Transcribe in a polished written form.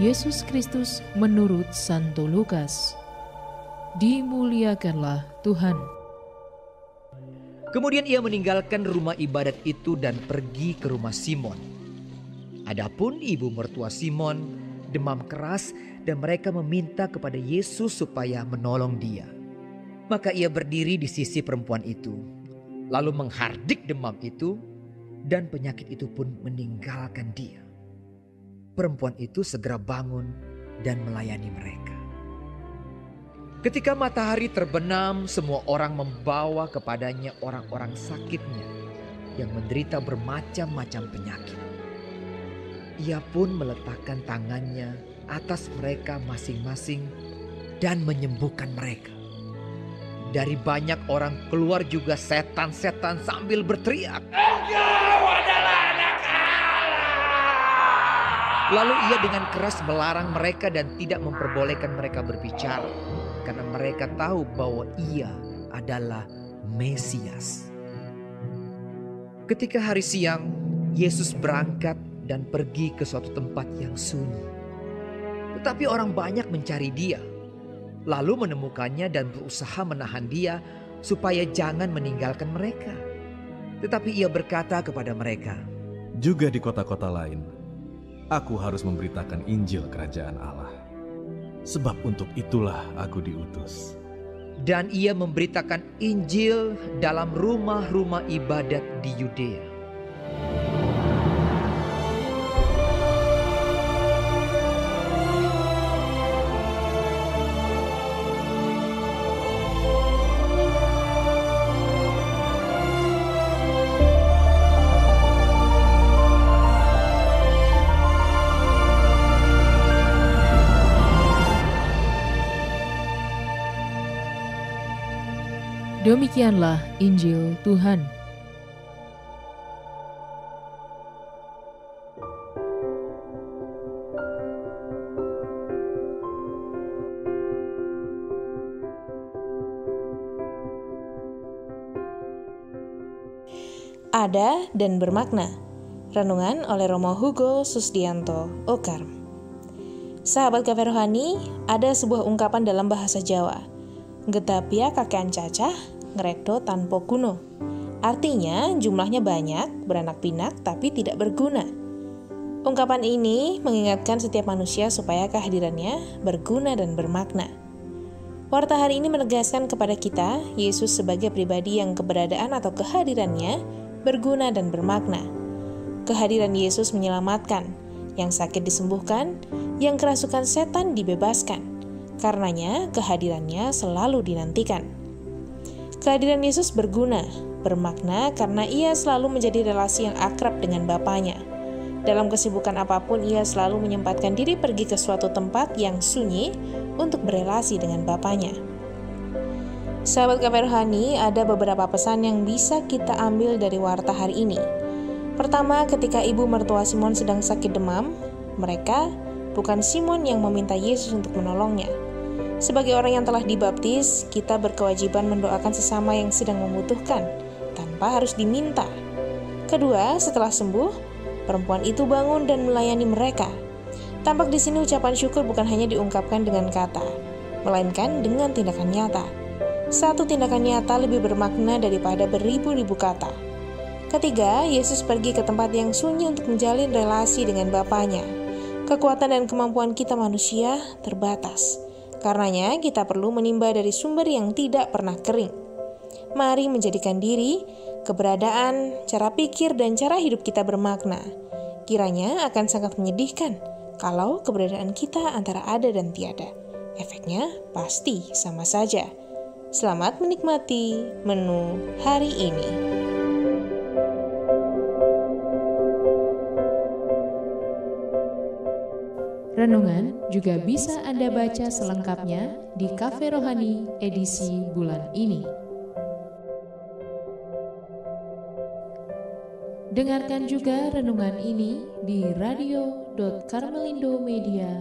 Yesus Kristus menurut Santo Lukas. Dimuliakanlah Tuhan. Kemudian ia meninggalkan rumah ibadat itu dan pergi ke rumah Simon. Adapun ibu mertua Simon demam keras dan mereka meminta kepada Yesus supaya menolong dia. Maka ia berdiri di sisi perempuan itu, lalu menghardik demam itu dan penyakit itu pun meninggalkan dia. Perempuan itu segera bangun dan melayani mereka. Ketika matahari terbenam, semua orang membawa kepadanya orang-orang sakitnya yang menderita bermacam-macam penyakit. Ia pun meletakkan tangannya atas mereka masing-masing dan menyembuhkan mereka. Dari banyak orang keluar juga setan-setan sambil berteriak, "Engkau adalah Anak Allah!" Lalu ia dengan keras melarang mereka dan tidak memperbolehkan mereka berbicara, karena mereka tahu bahwa ia adalah Mesias. Ketika hari siang, Yesus berangkat dan pergi ke suatu tempat yang sunyi. Tetapi orang banyak mencari dia, lalu menemukannya dan berusaha menahan dia supaya jangan meninggalkan mereka. Tetapi ia berkata kepada mereka, "Juga di kota-kota lain, aku harus memberitakan Injil Kerajaan Allah. Sebab untuk itulah aku diutus." Dan ia memberitakan Injil dalam rumah-rumah ibadat di Yudea. Demikianlah Injil Tuhan. Ada dan bermakna. Renungan oleh Romo Hugo Susdianto Okarm. Sahabat Cafe Rohani, ada sebuah ungkapan dalam bahasa Jawa. Getapia kakean cacah, ngerekdo tanpa kuno. Artinya jumlahnya banyak, beranak pinak tapi tidak berguna. Ungkapan ini mengingatkan setiap manusia supaya kehadirannya berguna dan bermakna. Warta hari ini menegaskan kepada kita Yesus sebagai pribadi yang keberadaan atau kehadirannya berguna dan bermakna. Kehadiran Yesus menyelamatkan, yang sakit disembuhkan, yang kerasukan setan dibebaskan. Karenanya kehadirannya selalu dinantikan. Kehadiran Yesus berguna, bermakna karena ia selalu menjadi relasi yang akrab dengan Bapanya. Dalam kesibukan apapun ia selalu menyempatkan diri pergi ke suatu tempat yang sunyi untuk berelasi dengan Bapanya. Sahabat Cafe Rohani, ada beberapa pesan yang bisa kita ambil dari warta hari ini. Pertama, ketika ibu mertua Simon sedang sakit demam, mereka bukan Simon yang meminta Yesus untuk menolongnya. Sebagai orang yang telah dibaptis, kita berkewajiban mendoakan sesama yang sedang membutuhkan, tanpa harus diminta. Kedua, setelah sembuh, perempuan itu bangun dan melayani mereka. Tampak di sini ucapan syukur bukan hanya diungkapkan dengan kata, melainkan dengan tindakan nyata. Satu tindakan nyata lebih bermakna daripada beribu-ribu kata. Ketiga, Yesus pergi ke tempat yang sunyi untuk menjalin relasi dengan Bapanya. Kekuatan dan kemampuan kita manusia terbatas. Karenanya kita perlu menimba dari sumber yang tidak pernah kering. Mari menjadikan diri, keberadaan, cara pikir, dan cara hidup kita bermakna. Kiranya akan sangat menyedihkan kalau keberadaan kita antara ada dan tiada. Efeknya pasti sama saja. Selamat menikmati menu hari ini. Renungan juga bisa Anda baca selengkapnya di Cafe Rohani edisi bulan ini. Dengarkan juga renungan ini di radio.karmelindomedia.com.